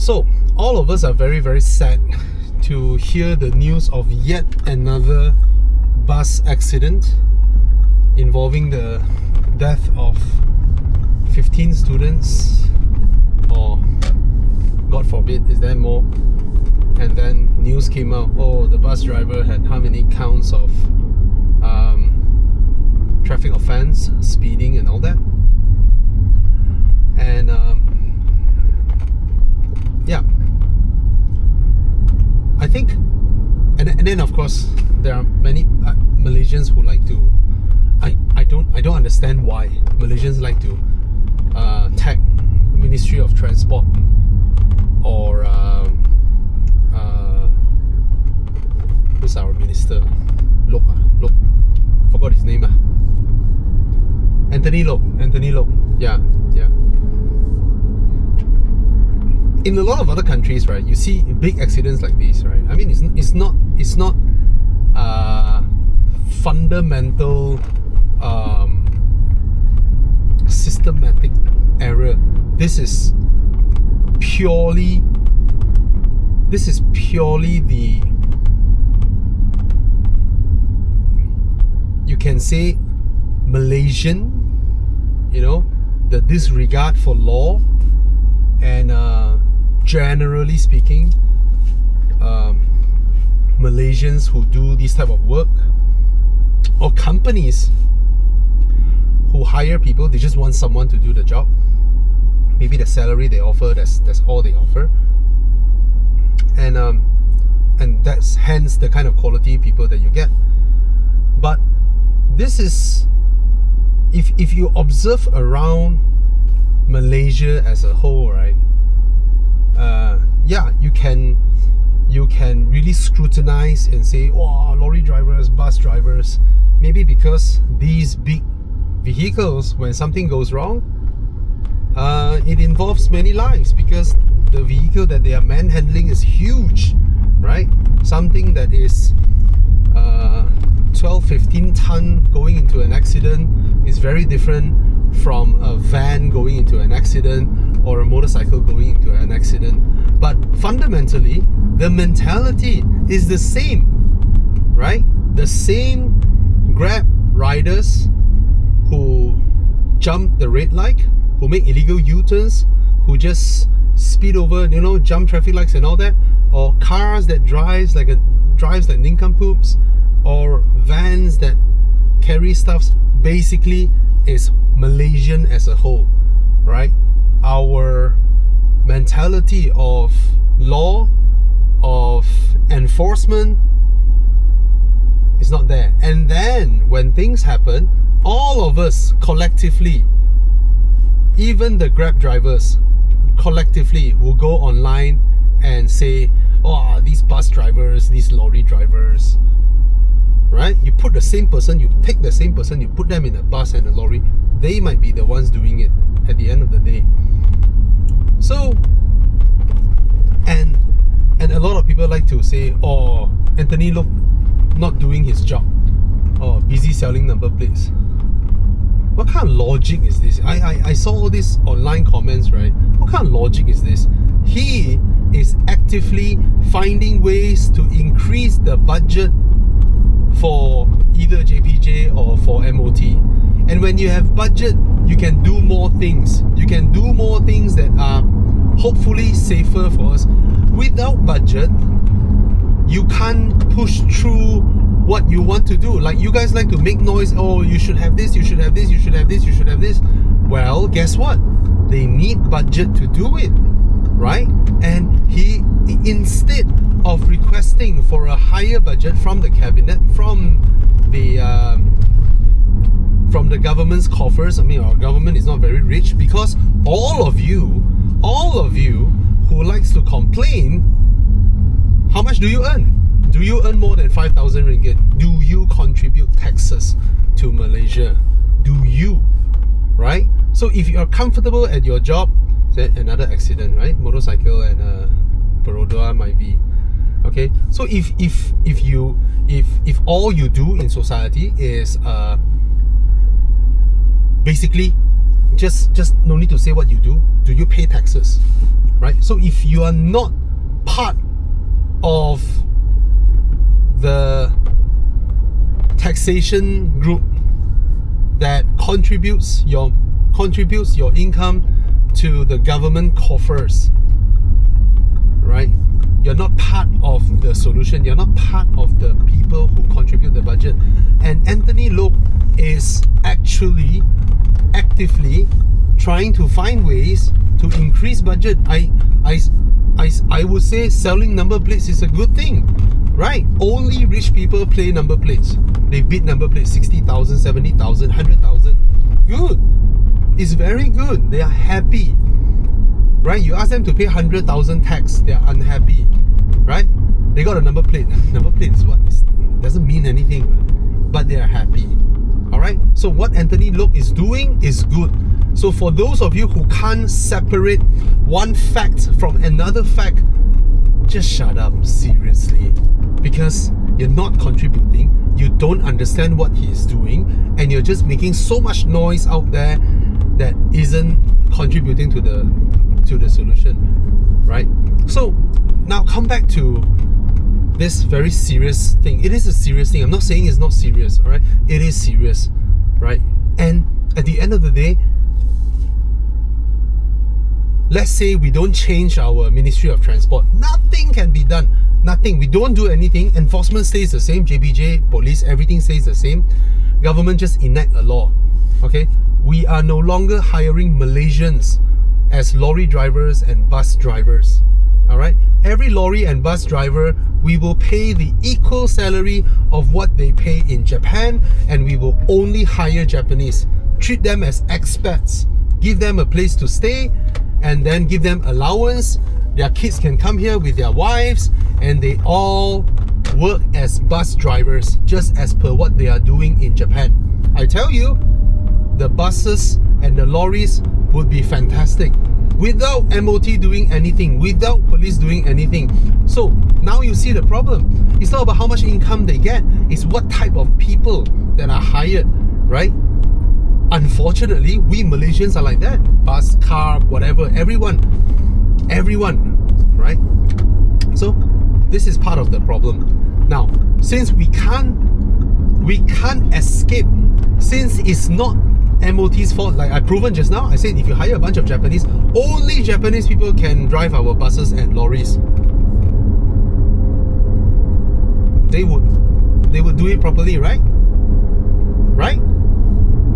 So all of us are very, very sad to hear the news of yet another bus accident involving the death of 15 students, or God forbid, is there more? And then news came out, oh, the bus driver had how many counts of traffic offense, speeding and all that. And yeah, I think, and then of course there are many Malaysians who like to, I don't understand why Malaysians like to tag Ministry of Transport or who's our minister? Lok, forgot his name. Anthony Lok. Yeah. In a lot of other countries, right, you see big accidents like this, right? I mean, it's not fundamental systematic error. This is purely the, you can say, Malaysian, the disregard for law, and generally speaking, Malaysians who do this type of work, or companies who hire people, they just want someone to do the job. Maybe the salary they offer, that's all they offer, and that's hence the kind of quality people that you get. But this is, if you observe around Malaysia as a whole, right? Yeah, you can really scrutinize and say, oh, lorry drivers, bus drivers, maybe because these big vehicles, when something goes wrong, it involves many lives, because the vehicle that they are manhandling is huge, right? Something that is 12-15 ton going into an accident is very different from a van going into an accident or a motorcycle going into an accident. But fundamentally, the mentality is the same, right? The same Grab riders who jump the red light, who make illegal U-turns, who just speed over, jump traffic lights and all that, or cars that drives like nincompoops, or vans that carry stuffs, basically is Malaysian as a whole, right? Our mentality of law, of enforcement is not there. And then when things happen, all of us collectively, even the Grab drivers collectively, will go online and say, oh, these bus drivers, these lorry drivers, right? You put the same person, you take the same person, you put them in a bus and a lorry, they might be the ones doing it at the end of the day. So, and a lot of people like to say, oh, Anthony Lok not doing his job, or busy selling number plates. What kind of logic is this? I saw all these online comments, right? What kind of logic is this? He is actively finding ways to increase the budget for either JPJ or for MOT. And when you have budget, you can do more things. You can do more things that are hopefully safer for us. Without budget, you can't push through what you want to do. Like, you guys like to make noise, oh, you should have this, you should have this, you should have this, you should have this. Well, guess what? They need budget to do it, right? And he, instead of requesting for a higher budget from the cabinet, from the government's coffers, I mean, our government is not very rich, because all of you who likes to complain, how much do you earn? Do you earn more than 5,000 ringgit? Do you contribute taxes to Malaysia? Do you? Right? So if you are comfortable at your job, another accident, right? Motorcycle and Perodua might be. Okay, so if all you do in society is basically just no need to say what you do. Do you pay taxes? Right? So if you are not part of the taxation group that contributes your income to the government coffers, right? You're not part of the solution. You're not part of the people who contribute the budget. And Anthony Loke is actually actively trying to find ways to increase budget. I would say selling number plates is a good thing, right? Only rich people play number plates. They bid number plates 60,000, 70,000, 100,000. Good. It's very good. They are happy, right? You ask them to pay 100,000 tax, they are unhappy, right? They got a number plate. Number plate is what? It doesn't mean anything, but they are happy. All right. So what Anthony Loke is doing is good. So for those of you who can't separate one fact from another fact, just shut up, seriously, because you're not contributing. You don't understand what he is doing, and you're just making so much noise out there that isn't contributing to the solution, right? So now come back to this very serious thing. It is a serious thing. I'm not saying it's not serious, all right? It is serious, right? And at the end of the day, let's say we don't change our Ministry of Transport. Nothing can be done. Nothing. We don't do anything. Enforcement stays the same. JBJ, police, everything stays the same. Government just enact a law. Okay? We are no longer hiring Malaysians as lorry drivers and bus drivers. Alright? Every lorry and bus driver, we will pay the equal salary of what they pay in Japan, and we will only hire Japanese. Treat them as expats. Give them a place to stay, and then give them allowance. Their kids can come here with their wives, and they all work as bus drivers, just as per what they are doing in Japan. I tell you, the buses and the lorries would be fantastic without MOT doing anything, without police doing anything. So now you see the problem. It's not about how much income they get, it's what type of people that are hired, right? Unfortunately, we Malaysians are like that. Bus, car, whatever, everyone, right? So this is part of the problem. Now, since we can't escape, since it's not MOT's fault, like I proven just now, I said if you hire a bunch of Japanese, only Japanese people can drive our buses and lorries. They would do it properly, right? Right?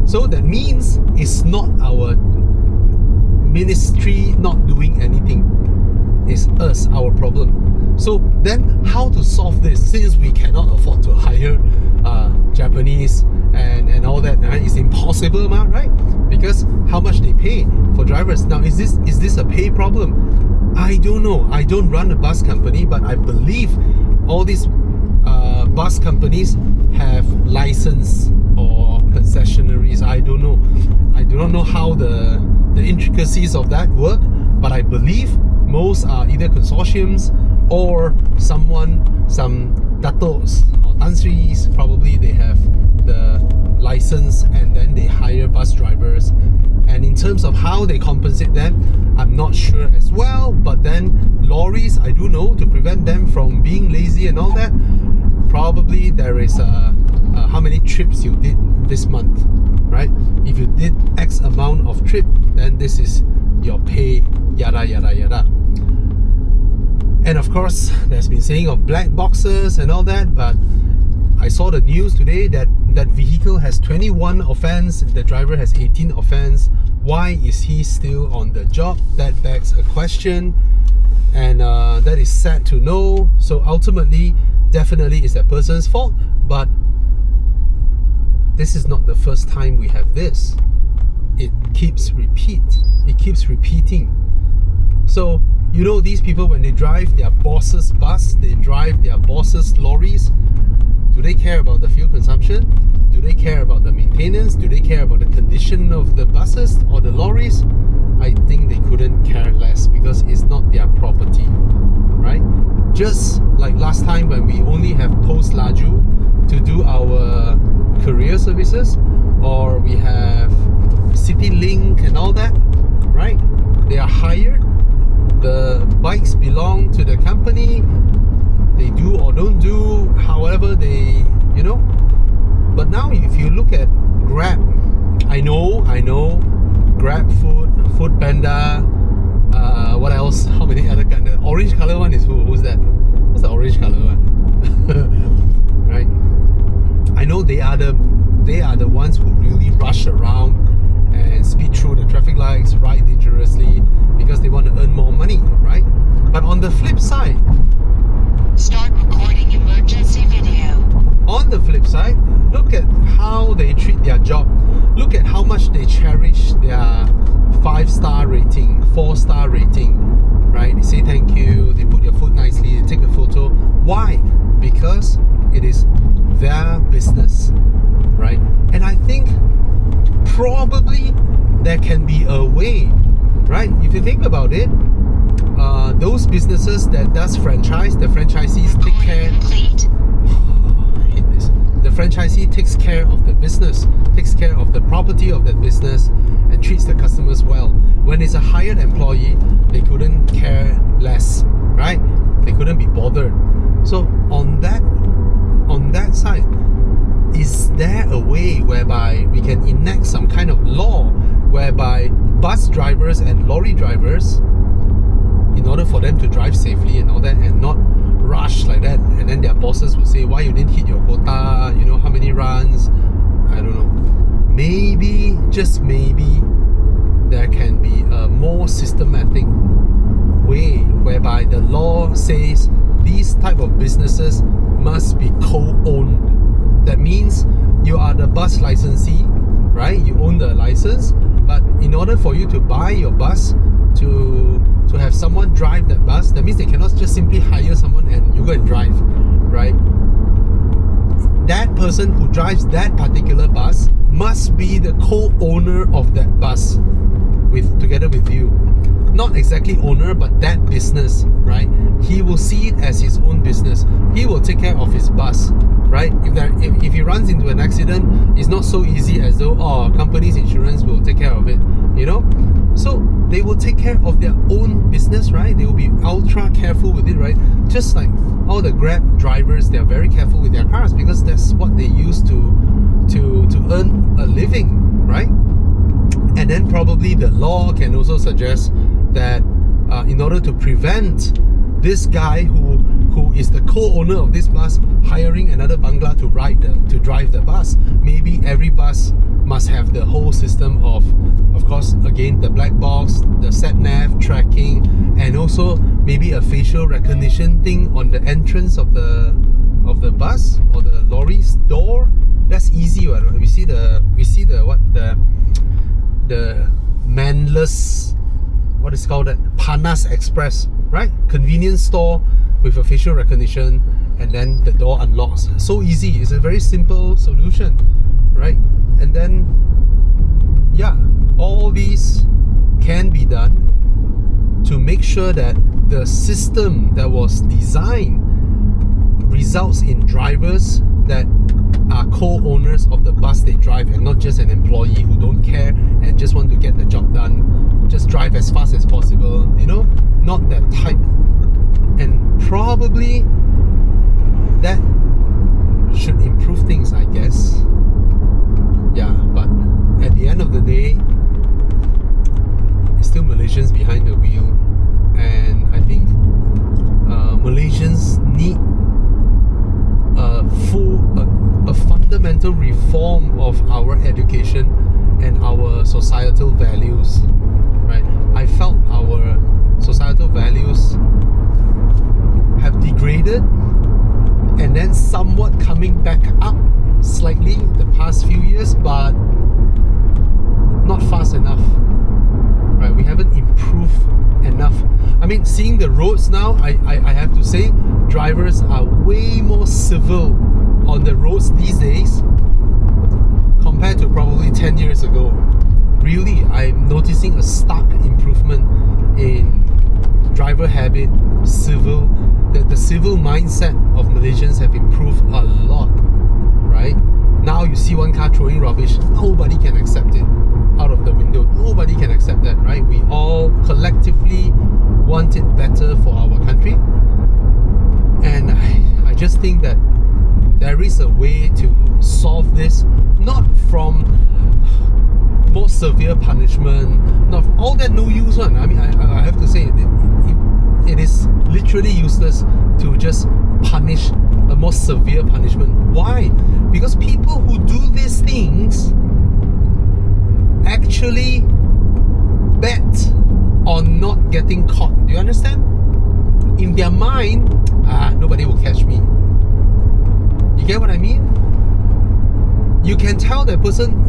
So that means it's not our ministry not doing anything. It's us, our problem. So then how to solve this, since we cannot afford to hire Japanese and all that, right? It's impossible, right? Because how much they pay for drivers. Now, is this a pay problem? I don't know. I don't run a bus company, but I believe all these bus companies have license or concessionaries. I don't know. I do not know how the intricacies of that work, but I believe most are either consortiums or some datos or tanstris. Probably they have the license and then they hire bus drivers. And in terms of how they compensate them, I'm not sure as well. But then lorries, I do know, to prevent them from being lazy and all that, probably there is how many trips you did this month, right? If you did X amount of trip, then this is your pay, yada yada yada. And of course, there's been saying of black boxes and all that, but I saw the news today that that vehicle has 21 offense, the driver has 18 offense. Why is he still on the job? That begs a question, and that is sad to know. So ultimately, definitely it's that person's fault, but this is not the first time we have this. It keeps repeating. So you know, these people, when they drive their boss's bus, they drive their boss's lorries, do they care about the fuel consumption? Do they care about the maintenance? Do they care about the condition of the buses or the lorries? I think they couldn't care less, because it's not their property, right? Just like last time when we only have Post Laju to do our courier services, or we have City Link and all that, right? They are hired. The bikes belong to the company. They do or don't do, however they, you know. But now if you look at Grab, I know, Grab Food, Food Panda, what else? How many other kind? The orange color one is who? Who's that? What's the orange color one? Right? I know they are the ones who really rush around and speed through the traffic lights, ride dangerously because they want to earn more money, right? But on the flip side, start recording emergency video. On the flip side, look at how they treat their job. Look at how much they cherish their 5-star rating, 4-star rating, right? They say thank you, they put your food nicely, they take a photo. Why? Because it is their business, right? And I think probably there can be a way, right? If you think about it, those businesses that does franchise, the franchisees take care. I hate this. The franchisee takes care of the business, takes care of the property of that business, and treats the customers well. When it's a hired employee, they couldn't care less, right? They couldn't be bothered. So on that side, is there a way whereby we can enact some kind of law whereby bus drivers and lorry drivers, in order for them to drive safely and all that and not rush like that, and then their bosses would say, why you didn't hit your quota, you know, how many runs, I don't know. Maybe, just maybe, there can be a more systematic way whereby the law says these type of businesses must be co-owned. That means you are the bus licensee, right? You own the license, but in order for you to buy your bus, to have someone drive that bus, that means they cannot just simply hire someone and you go and drive, right? That person who drives that particular bus must be the co-owner of that bus together with you. Not exactly owner, but that business, right? He will see it as his own business. He will take care of his bus, right? If he runs into an accident, it's not so easy as though, company's insurance will take care of it, you know? So they will take care of their own business, right? They will be ultra careful with it, right? Just like all the Grab drivers, they are very careful with their cars because that's what they use to earn a living, right? And then probably the law can also suggest that in order to prevent this guy who is the co-owner of this bus hiring another bangla to drive the bus, maybe every bus must have the whole system of course, again, the black box, the sat-nav tracking, and also maybe a facial recognition thing on the entrance of the bus or the lorry's door. That's easy, right? We see the manless, what is called that, Panas Express, right? Convenience store with a facial recognition, and then the door unlocks. So easy. It's a very simple solution, right? And then, yeah, all these can be done to make sure that the system that was designed results in drivers that are co-owners of the bus they drive and not just an employee who don't care and just want to get the job done, just drive as fast as possible, you know, not that type. And probably that should improve things, I guess. Yeah, but at the end of the day, it's still Malaysians behind the wheel, and I think Malaysians need a fundamental reform of our education and our societal values, right? I felt our societal values have degraded and then somewhat coming back up slightly the past few years, but not fast enough, right? We haven't improved enough. I mean, seeing the roads now, I have to say, drivers are way more civil on the roads these days compared to probably 10 years ago. Really, I'm noticing a stark improvement in driver habit, the civil mindset of Malaysians have improved a lot, right? Now you see one car throwing rubbish, nobody can accept it out of the window. Nobody can accept that, right? We all collectively want it better for our country. And I just think that there is a way to solve this, not from more severe punishment, not all that no use one. I mean, I have to say it is literally useless to just punish a more severe punishment. Why? Because people who do these things actually bet on not getting caught. Do you understand? In their mind, nobody will catch me. You get what I mean? You can tell that person,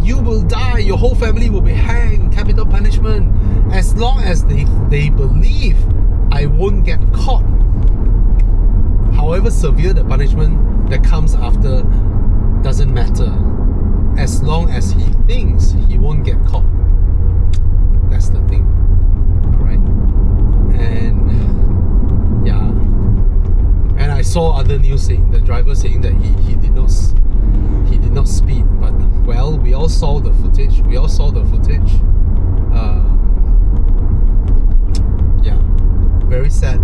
you will die, your whole family will be hanged, capital punishment, as long as they believe I won't get caught. However severe the punishment that comes after doesn't matter, as long as he thinks he won't get caught. That's the thing. Alright? And yeah. And I saw other news saying, the driver saying that he did not speed, but well, we all saw the footage. Yeah, very sad.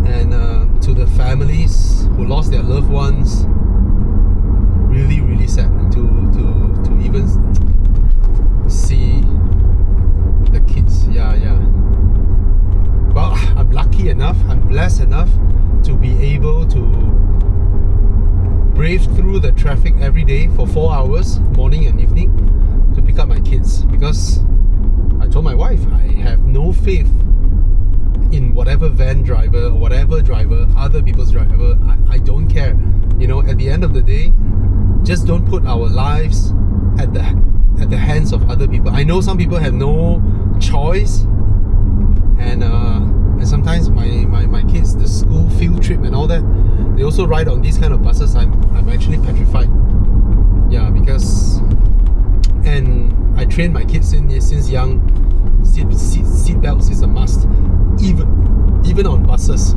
And to the families who lost their loved ones, really, really sad to even see the kids. Yeah. Well, I'm lucky enough, I'm blessed enough to be able to brave through the traffic every day for 4 hours, morning and evening, to pick up my kids, because I told my wife I have no faith in whatever van driver or whatever driver, other people's driver. I don't care. You know, at the end of the day, just don't put our lives at the hands of other people. I know some people have no choice, and sometimes my kids, the school field trip and all that, they also ride on these kind of buses. I'm actually petrified. Yeah, because, and I train my kids since young. Seat belts is a must. Even on buses,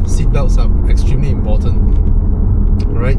seat belts are extremely important. Alright.